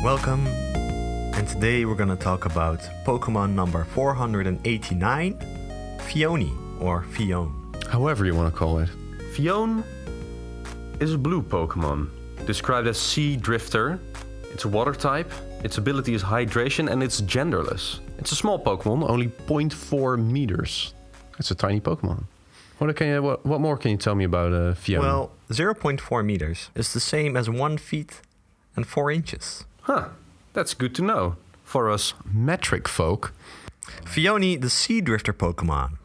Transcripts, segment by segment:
welcome. And today we're gonna talk about Pokemon number 489, Phione, or Phione. However you want to call it. Phione is a blue Pokemon, described as Sea Drifter. It's a water type, its ability is hydration, and it's genderless. It's a small Pokemon, only 0.4 meters. It's a tiny Pokemon. What more can you tell me about Phione? Well, 0.4 meters is the same as 1 feet and 4 inches. Huh, that's good to know for us metric folk. Phione, the Sea Drifter Pokemon.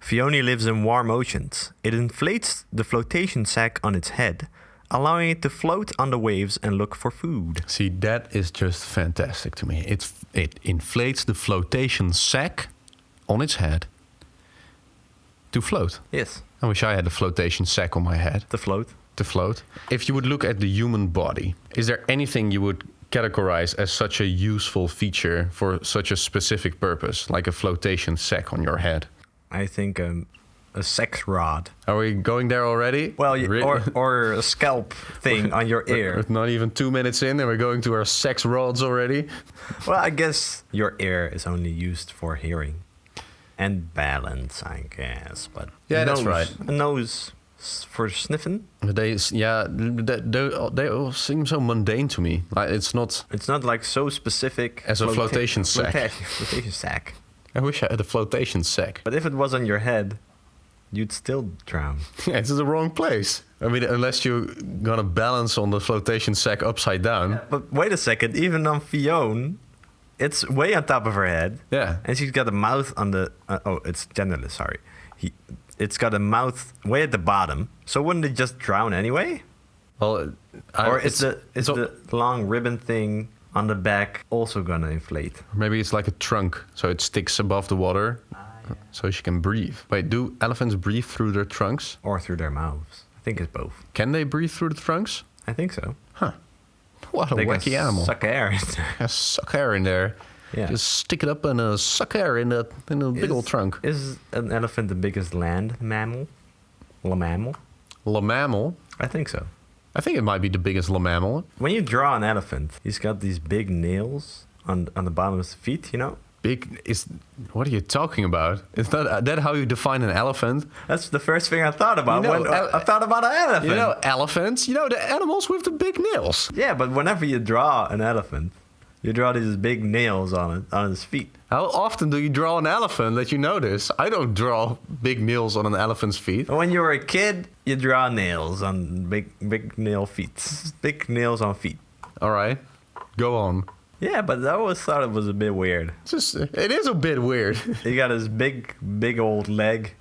Phione lives in warm oceans. It inflates the flotation sac on its head, allowing it to float on the waves and look for food. See, that is just fantastic to me. It inflates the flotation sac on its head to float. Yes. I wish I had a flotation sac on my head. To float. To float. If you would look at the human body, is there anything you would categorize as such a useful feature for such a specific purpose, like a flotation sac on your head? I think a sex rod. Are we going there already? Well, or a scalp thing on your ear. We're not even 2 minutes in and we're going to our sex rods already. Well, I guess your ear is only used for hearing and balance, I guess. But yeah, nose, that's right. A nose for sniffing. They all seem so mundane to me. Like it's not like so specific as a flotation sac. Flotation sac. I wish I had a flotation sac. But if it was on your head, you'd still drown. Yeah, it's the wrong place. I mean, unless you're gonna balance on the flotation sac upside down. Yeah, but wait a second, even on Phione, it's way on top of her head. Yeah. And she's got a mouth on the... it's genderless, sorry. It's got a mouth way at the bottom. So wouldn't it just drown anyway? Well, is the long ribbon thing on the back also gonna inflate? Maybe it's like a trunk, so it sticks above the water, so she can breathe. Wait, do elephants breathe through their trunks? Or through their mouths. I think it's both. Can they breathe through the trunks? I think so. Huh. What a they wacky animal. Suck air in there. Yeah, suck air in there. Yeah. Just stick it up and suck air in a big old trunk. Is an elephant the biggest land mammal? Mammal? Mammal? I think so. I think it might be the biggest mammal. When you draw an elephant, he's got these big nails on the bottom of his feet, you know? Big is... What are you talking about? Is that how you define an elephant? That's the first thing I thought about when I thought about an elephant. You know elephants? You know the animals with the big nails. Yeah, but whenever you draw an elephant, you draw these big nails on his feet. How often do you draw an elephant that you notice? I don't draw big nails on an elephant's feet. When you were a kid, you draw nails on big nail feet. Big nails on feet. All right, go on. Yeah, but I always thought it was a bit weird. It is a bit weird. You got this big old leg,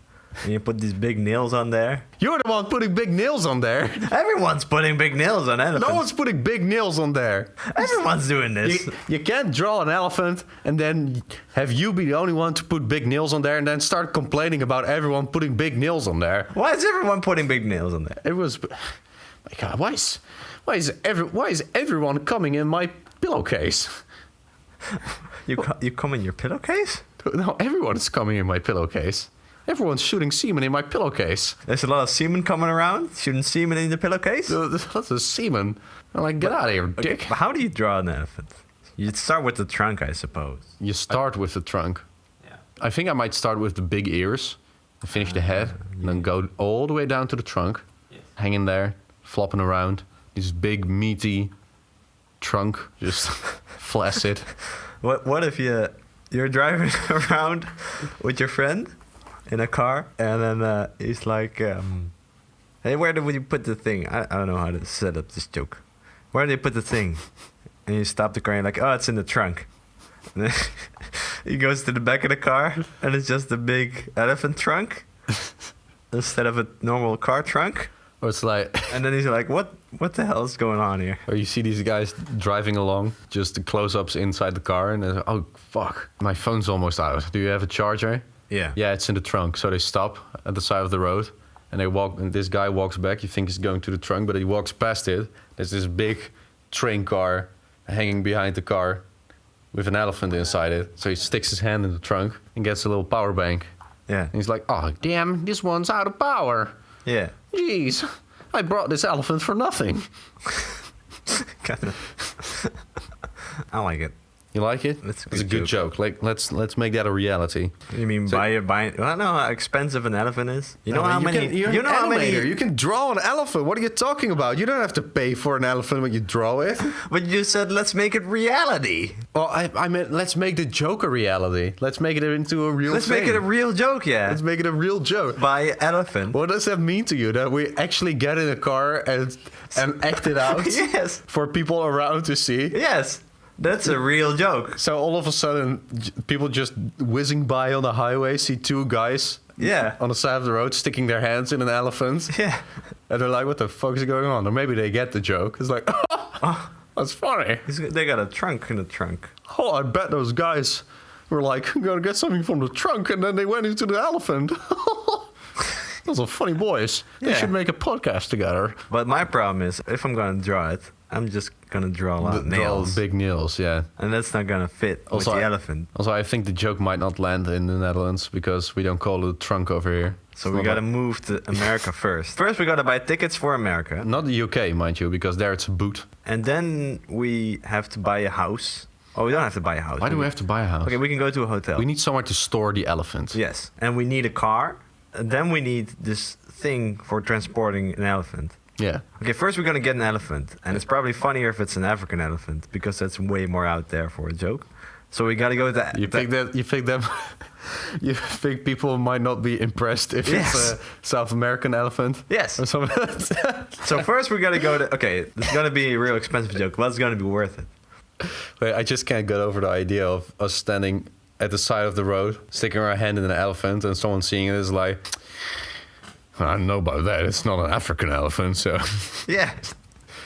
and you put these big nails on there. You're the one putting big nails on there. Everyone's putting big nails on elephants. No one's putting big nails on there. Everyone's doing this. You can't draw an elephant and then have you be the only one to put big nails on there and then start complaining about everyone putting big nails on there. Why is everyone putting big nails on there? It was... My God, why is everyone coming in my pillowcase? You come in your pillowcase? No, everyone is coming in my pillowcase. Everyone's shooting semen in my pillowcase. There's a lot of semen coming around, shooting semen in the pillowcase? That's a semen. I'm like, get out of here, dick. But how do you draw an elephant? You'd start with the trunk, I suppose. You start with the trunk. Yeah. I think I might start with the big ears, and finish the head, and then go all the way down to the trunk, hanging there, flopping around. This big, meaty trunk, just flaccid. What if you're driving around with your friend in a car, and then he's like, hey, where did you put the thing? I don't know how to set up this joke. Where did you put the thing? And you stop the car and you're like, oh, it's in the trunk. And then he goes to the back of the car, and it's just a big elephant trunk instead of a normal car trunk. Or it's like... And then he's like, what the hell is going on here? Or you see these guys driving along, just the close-ups inside the car, and they're like, oh, fuck, my phone's almost out. Do you have a charger? Yeah. Yeah, it's in the trunk. So they stop at the side of the road, and and this guy walks back. You think he's going to the trunk, but he walks past it. There's this big train car hanging behind the car with an elephant inside it. So he sticks his hand in the trunk and gets a little power bank. Yeah. And he's like, oh, damn, this one's out of power. Yeah. Jeez, I brought this elephant for nothing. I like it. You like it? It's a It's a good good joke. Like let's make that a reality. You mean So- buy? I don't know how expensive an elephant is. You know how many? You're you know an how many? animator. You can draw an elephant. What are you talking about? You don't have to pay for an elephant when you draw it. But you said let's make it reality. Well, I meant let's make the joke a reality. Let's make it into a real Let's thing. make it a real joke. Yeah. Let's make it a real joke. Buy elephant. What does that mean to you? That we actually get in a car and act it out Yes. for people around to see? Yes. That's a real joke. So all of a sudden, people just whizzing by on the highway see two guys Yeah. on the side of the road sticking their hands in an elephant. Yeah. And they're like, what the fuck is going on? Or maybe they get the joke. It's like, that's funny. They got a trunk in the trunk. Oh, I bet those guys were like, I'm going to get something from the trunk. And then they went into the elephant. Those are funny boys. They Yeah. should make a podcast together. But my problem is, if I'm gonna draw it, I'm just gonna draw a lot of nails, Big nails, yeah. and that's not gonna fit Also, with the elephant. Also, I think the joke might not land in the Netherlands because we don't call it a trunk over here. So It's we not gotta like- move to America first. First, we gotta buy tickets for America, Not the UK, mind you, because there it's a boot. and then we have to buy a house. Oh, we don't have to buy a house. Why do we have to buy a house? Okay, we can go to a hotel. We need somewhere to store the elephant. Yes, and we need a car. And then we need this thing for transporting an elephant. Yeah. Okay, first we're gonna get an elephant, and it's probably funnier if it's an African elephant because that's way more out there for a joke. So we gotta go to You think that? You think them? You think people might not be impressed if Yes. it's a South American elephant? Yes. Or something. So first we gotta go to. Okay, it's gonna be a real expensive joke, but it's gonna be worth it. Wait, I just can't get over the idea of us standing at the side of the road, sticking our hand in an elephant, and someone seeing it is like, I don't know about that. It's not an African elephant, so Yeah.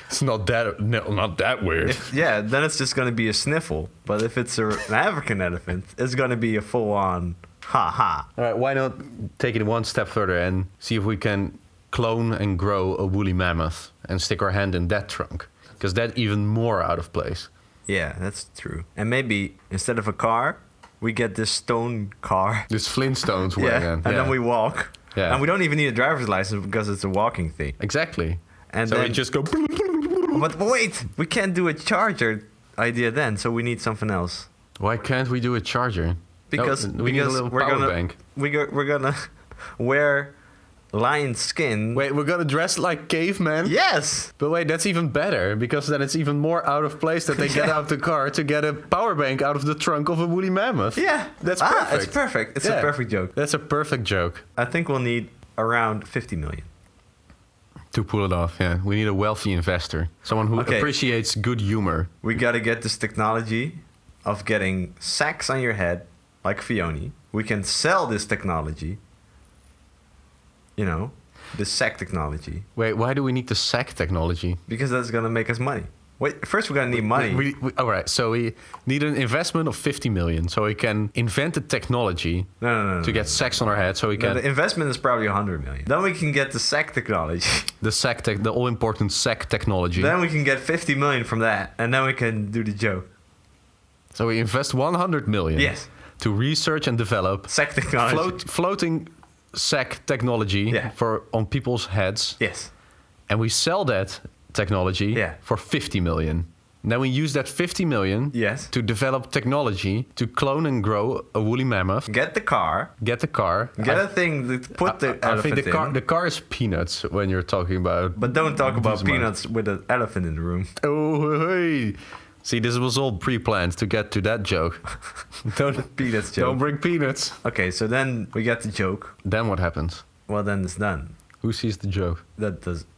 it's not that weird. Yeah, then it's just gonna be a sniffle. But if it's an African elephant, it's gonna be a full-on ha ha. All right, why not take it one step further and see if we can clone and grow a woolly mammoth and stick our hand in that trunk? Because that's even more out of place. Yeah, that's true. And maybe instead of a car, we get this stone car. This Flintstones way Yeah, again. and then we walk. Yeah. And we don't even need a driver's license because it's a walking thing. Exactly. And So then, we just go... but wait, we can't do a charger idea then, so we need something else. Why can't we do a charger? Because we need a little we're power gonna bank. we're gonna wear lion skin. Wait, we're gonna dress like cavemen? Yes. But wait, that's even better, because then it's even more out of place that they get Yeah. out the car to get a power bank out of the trunk of a woolly mammoth. Yeah. That's It's perfect. perfect. It's Yeah. a perfect joke. That's a perfect joke. I think we'll need around 50 million. To pull it off, yeah. We need a wealthy investor. Someone who Okay. appreciates good humor. We gotta get this technology of getting sacks on your head, like Fiona. We can sell this technology. You know, the sack technology, Wait, why do we need the sack technology? because that's gonna make us money. Wait, first we're gonna need money. All right, so we need an investment of 50 million so we can invent the technology No. to get sacks on our head so we No, can... the investment is probably 100 million. Then we can get the sack technology. the all-important sack technology. Then we can get 50 million from that, and then we can do the joke. So we invest 100 million Yes, to research and develop sack technology. floating sack technology Yeah. on people's heads, Yes. and we sell that technology Yeah. for 50 million. Then we use that 50 million Yes. to develop technology to clone and grow a woolly mammoth, Get the car. get the car. Get a thing to put the I think elephant in. the car is peanuts when you're talking about. But don't talk about these peanuts with an elephant in the room. Oh, hey. See, this was all pre-planned to get to that joke. don't Peanuts joke. don't bring peanuts. Okay, so then we get the joke. Then what happens? Well, then it's done. Who sees the joke?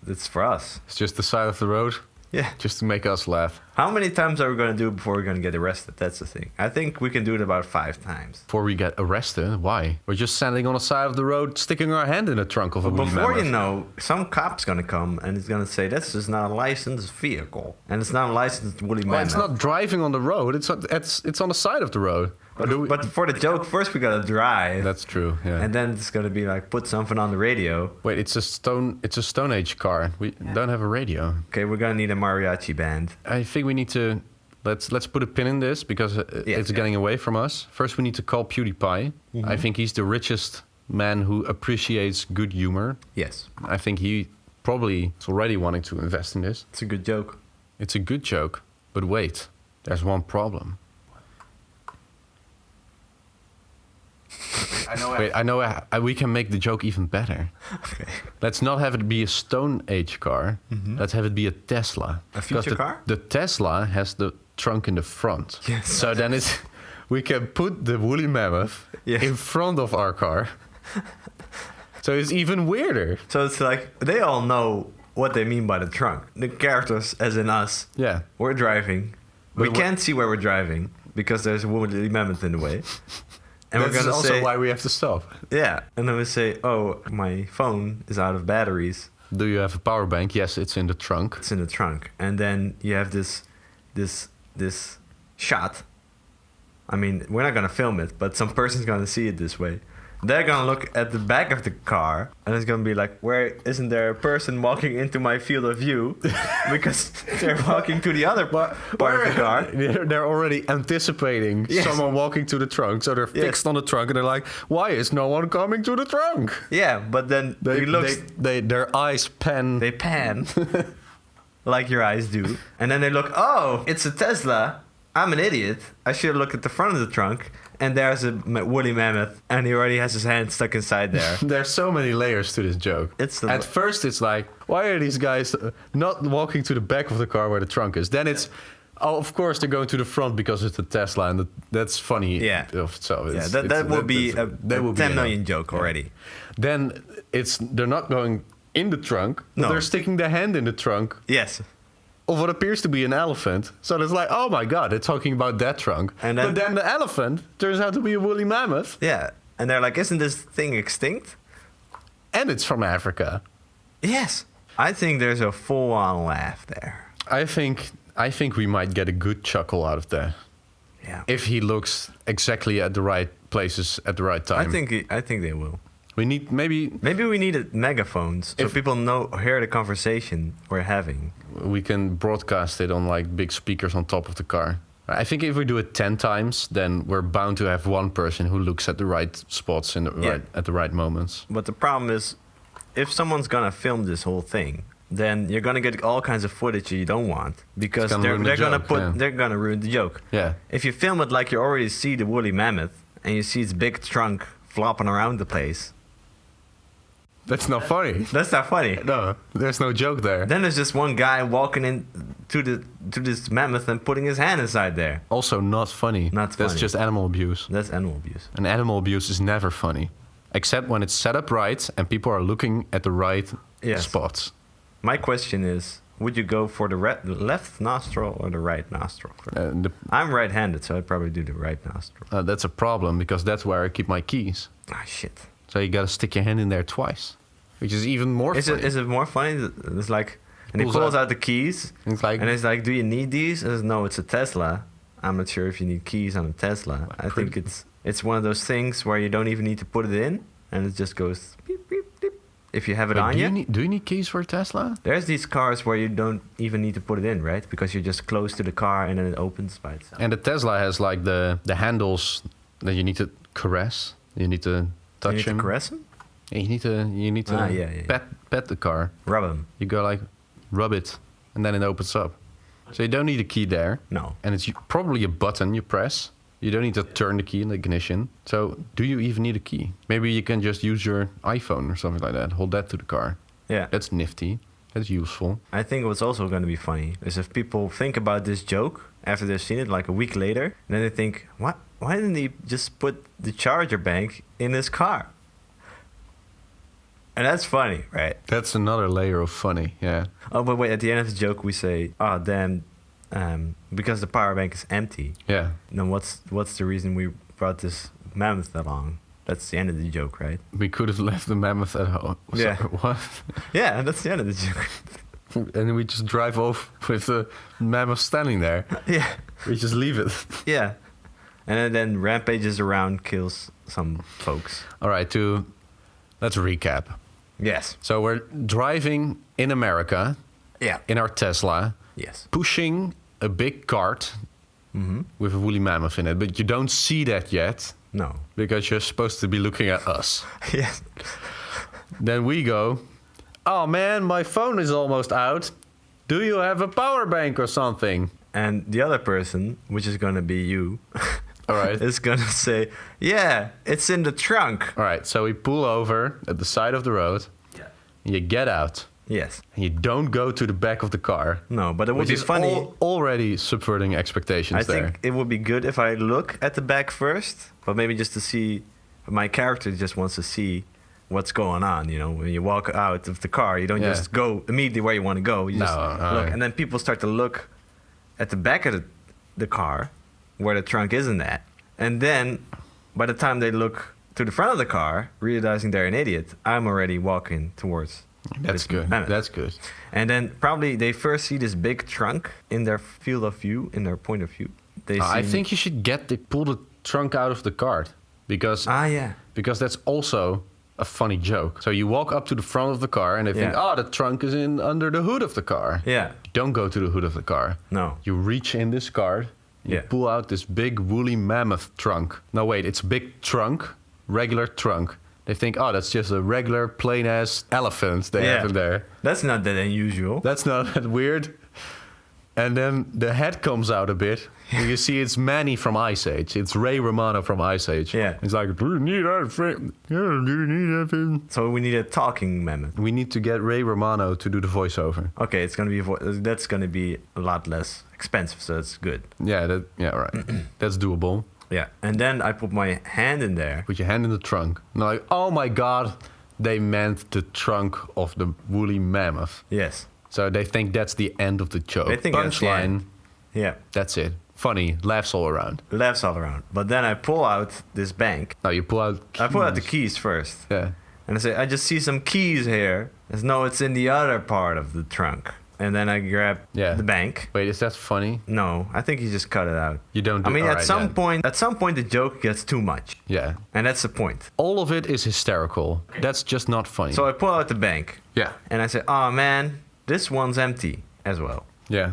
It's for us. It's just the side of the road, Yeah. just to make us laugh. How many times are we gonna do it before we're gonna get arrested? That's the thing. I think we can do it about 5 times. Before we get arrested, why? We're just standing on the side of the road, sticking our hand in the trunk of a woolly Before mammoth. you know, some cop's gonna come and he's gonna say this is not a licensed vehicle and it's not a licensed woolly Well, mammoth. it's not driving on the road. It's on the side of the road. But for the joke, first we gotta drive, That's true. Yeah. and then it's gonna be like put something on the radio. Wait, it's a Stone Age car. We don't have a radio. Okay, we're gonna need a mariachi band. I think we need to let's put a pin in this because it's getting away from us. First, we need to call PewDiePie. I think he's the richest man who appreciates good humor. Yes, I think he probably is already wanting to invest in this. it's a good joke. It's a good joke, but wait, There's one problem. I know. We can make the joke even better. Okay. Let's not have it be a Stone Age car. Mm-hmm. Let's have it be a Tesla. A future car? The Tesla has the trunk in the front. Yes. So then we can put the woolly mammoth in front of our car. So it's even weirder. So it's like they all know what they mean by the trunk. The characters, as in us, Yeah. we're driving. We can't see where we're driving because there's a woolly mammoth in the way. And That's we're gonna also say, why we have to stop. yeah. And then we say, oh, my phone is out of batteries. Do you have a power bank? Yes, it's in the trunk. It's in the trunk. And then you have this shot. I mean, we're not gonna film it, but some person's gonna see it this way. They're gonna look at the back of the car, and it's gonna be like, where isn't there a person walking into my field of view? Because they're walking to the other part of the car. They're already anticipating someone walking to the trunk, so they're fixed on the trunk, and they're like, "Why is no one coming to the trunk?" Yeah, but then their eyes pan. They pan, like your eyes do, and then they look. Oh, it's a Tesla. I'm an idiot. I should look at the front of the trunk. And there's a woolly mammoth, and he already has his hand stuck inside there. There's so many layers to this joke. At first, it's like, why are these guys not walking to the back of the car where the trunk is? Then it's, oh, of course they're going to the front because it's a Tesla, and that's funny. Yeah. So that would be a 10 million joke already. Then they're not going in the trunk. No. They're sticking their hand in the trunk. Yes. Of what appears to be an elephant. So it's like, oh my god, they're talking about that trunk. But then the elephant turns out to be a woolly mammoth. Yeah. And they're like, isn't this thing extinct? And it's from Africa. Yes. I think there's a full-on laugh there. I think we might get a good chuckle out of that. Yeah. If he looks exactly at the right places at the right time. I think they will. We need maybe we need megaphones so people hear the conversation we're having. We can broadcast it on like big speakers on top of the car. I think if we do it 10 times, then we're bound to have one person who looks at the right spots at the right moments. But the problem is, if someone's gonna film this whole thing, then you're gonna get all kinds of footage you don't want because they're gonna ruin the joke. Yeah. If you film it like you already see the woolly mammoth and you see its big trunk flopping around the place. That's not funny. That's not funny. No, there's no joke there. Then there's just one guy walking in to this mammoth and putting his hand inside there. Also not funny. That's just animal abuse. That's animal abuse. And animal abuse is never funny. Except when it's set up right and people are looking at the right spots. My question is, would you go for the left nostril or the right nostril? I'm right-handed, so I'd probably do the right nostril. That's a problem because that's where I keep my keys. Ah, shit. So you gotta stick your hand in there twice, which is even more funny. Is it more funny? It's like, and he pulls out the keys, and it's like, do you need these? And no, it's a Tesla. I'm not sure if you need keys on a Tesla. I think it's one of those things where you don't even need to put it in, and it just goes beep, beep, beep. If you have it on you. Do you need keys for a Tesla? There's these cars where you don't even need to put it in, right? Because you're just close to the car and then it opens by itself. And the Tesla has like the handles that you need to caress. You need to touch you need him. To caress him? Yeah, you need to pet the car. Rub him. You go like rub it, and then it opens up. So you don't need a key there. No. And it's probably a button you press. You don't need to turn the key in the ignition. So do you even need a key? Maybe you can just use your iPhone or something like that. Hold that to the car. Yeah. That's nifty. That's useful. I think what's also going to be funny is if people think about this joke after they've seen it like a week later, and then they think, what? Why didn't he just put the charger bank in his car? And that's funny, right? That's another layer of funny, yeah. Oh, but wait, at the end of the joke we say, oh, damn, because the power bank is empty. Yeah. Then what's the reason we brought this mammoth along? That's the end of the joke, right? We could have left the mammoth at home. Yeah. Sorry, what? Yeah, that's the end of the joke. And we just drive off with the mammoth standing there. Yeah. We just leave it. Yeah. And then rampages around, kills some folks. All right, let's recap. Yes. So we're driving in America. Yeah. In our Tesla. Yes. Pushing a big cart with a woolly mammoth in it. But you don't see that yet. No. Because you're supposed to be looking at us. Yes. Then we go, oh man, my phone is almost out. Do you have a power bank or something? And the other person, which is gonna be you, All right. is gonna say, "Yeah, it's in the trunk." All right. So we pull over at the side of the road. Yeah. You get out. Yes. And you don't go to the back of the car. No, but it would Which be is funny. already subverting expectations I there. think it would be good if I look at the back first, but maybe just to see. My character just wants to see what's going on. You know, when you walk out of the car, you don't Yeah. just go immediately where you want to go. You just No, look, right. and then people start to look at the back of the car, where the trunk isn't at, and then by the time they look to the front of the car, realizing they're an idiot, I'm already walking towards. That's this good. mammoth. That's good. And then probably they first see this big trunk in their field of view, in their point of view. They I see- think you should pull the trunk out of the car because yeah. because that's also a funny joke. So you walk up to the front of the car and they think, Yeah. oh, the trunk is in under the hood of the car. Yeah. Don't go to the hood of the car. No. You reach in this car, you Yeah. pull out this big woolly mammoth trunk. No, wait, it's a big trunk, regular trunk. They think, oh, that's just a regular plain ass elephant they have in there. That's not that unusual. That's not that weird. And then the head comes out a bit. And you see it's Manny from Ice Age. It's Ray Romano from Ice Age. Yeah. He's like, do you need that thing? Yeah, do you need that thing? So we need a talking mammoth. We need to get Ray Romano to do the voiceover. Okay, it's gonna be that's gonna be a lot less expensive, so that's good. Yeah, right. That's doable. Yeah, and then I put my hand in there. Put your hand in the trunk. And they're like, oh my god, they meant the trunk of the woolly mammoth. Yes. So they think that's the end of the joke. They think that's the Punchline, end. Yeah, that's it. Funny, laughs all around. laughs all around. But then I pull out this bank. Now you pull out. I pull out the keys. keys first, Yeah. and I say, "I just see some keys here." I say, "No, it's in the other part of the trunk." And then I grab Yeah. the bank. Wait, is that funny? No, I think you just cut it out. You don't. Do, I mean, alright, at some point, the joke gets too much, Yeah. and that's the point. All of it is hysterical. That's just not funny. So I pull out the bank, yeah. and I say, "Oh man, this one's empty as well." Yeah.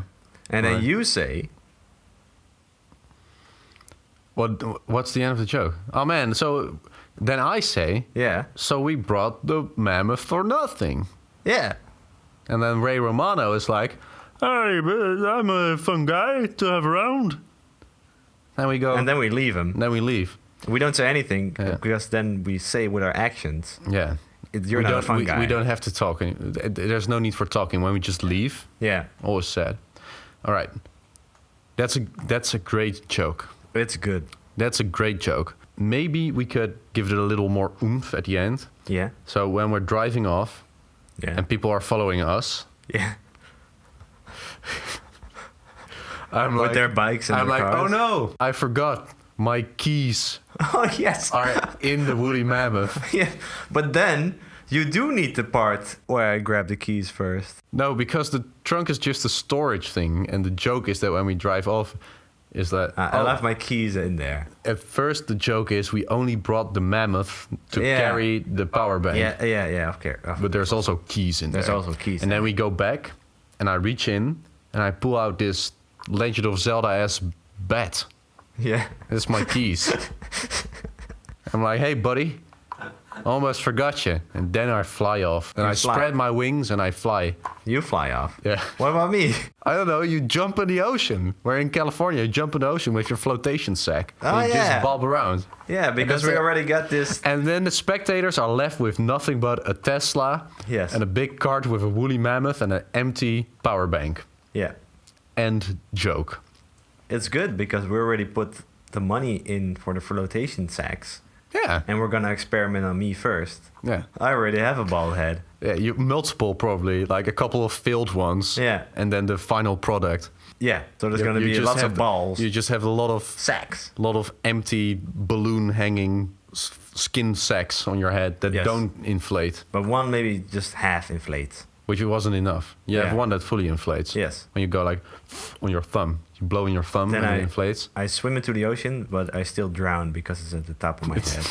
And then Right. you say, What's the end of the joke? Oh man. So then I say. "Yeah, So we brought the mammoth for nothing. yeah, And then Ray Romano is like, hey, I'm a fun guy to have around. And we go. and then we leave him. then we leave. We don't say anything Yeah. because then we say with our actions, Yeah. You're we not a don't, fun we, guy." We don't have to talk. There's no need for talking when we just leave. Yeah, Always sad. All right. That's a great joke. it's good. That's a great joke. Maybe we could give it a little more oomph at the end. Yeah, So when we're driving off yeah, and people are following us, yeah. I'm With like, their bikes and I'm their like, cars. oh no, I forgot my keys Oh yes. are in the woolly mammoth. Yeah, but then you do need the part where I grab the keys first. No, because the trunk is just a storage thing, and the joke is that when we drive off, is that I left my keys in there. at first the joke is we only brought the mammoth to Yeah. carry the power bank. Yeah. Okay. But there's also keys in There's there. also keys And then there. we go back, and I reach in, and I pull out this Legend of Zelda-ass bat. Yeah. That's my keys. I'm like, hey, buddy, almost forgot you. And then I fly off. And You I fly. spread my wings, and I fly. You fly off. Yeah. What about me? I don't know, you jump in the ocean. We're in California, you jump in the ocean with your flotation sack. Oh, and you yeah. just bob around. Yeah, because that's we it. already got this. And then the spectators are left with nothing but a Tesla Yes. and a big cart with a woolly mammoth and an empty power bank. Yeah. End joke. It's good because we already put the money in for the flotation sacks. Yeah. And we're gonna experiment on me first. Yeah. I already have a bald head. Yeah, you multiple probably, like a couple of failed ones. Yeah. And then the final product. Yeah. So there's You- gonna you be just lots have of balls. You just have a Sacks. lot of empty balloon hanging skin sacks on your head that Yes. don't inflate, But one maybe just half inflates. which wasn't enough. You have Yeah. one that fully inflates. Yes. When you go like on your thumb, you blow in your thumb Then and I- it inflates, I swim into the ocean, but I still drown because it's at the top of my head.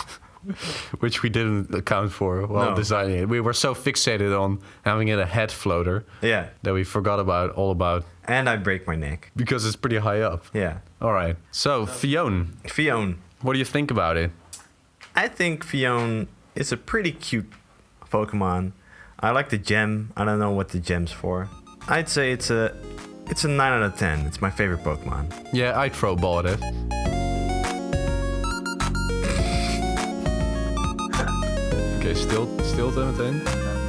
which we didn't account for while No. designing it. We were so fixated on having it a head floater Yeah. that we forgot all about And I break my neck. because it's pretty high up. Yeah. All right. So, Fionn, Fiona. what do you think about it? I think Fiona is a pretty cute Pokemon. I like the gem. I don't know what the gem's for. I'd say it's It's a 9 out of 10. It's my favorite Pokemon. Yeah, I'd throw a ball at it. Okay, still 10 meteen.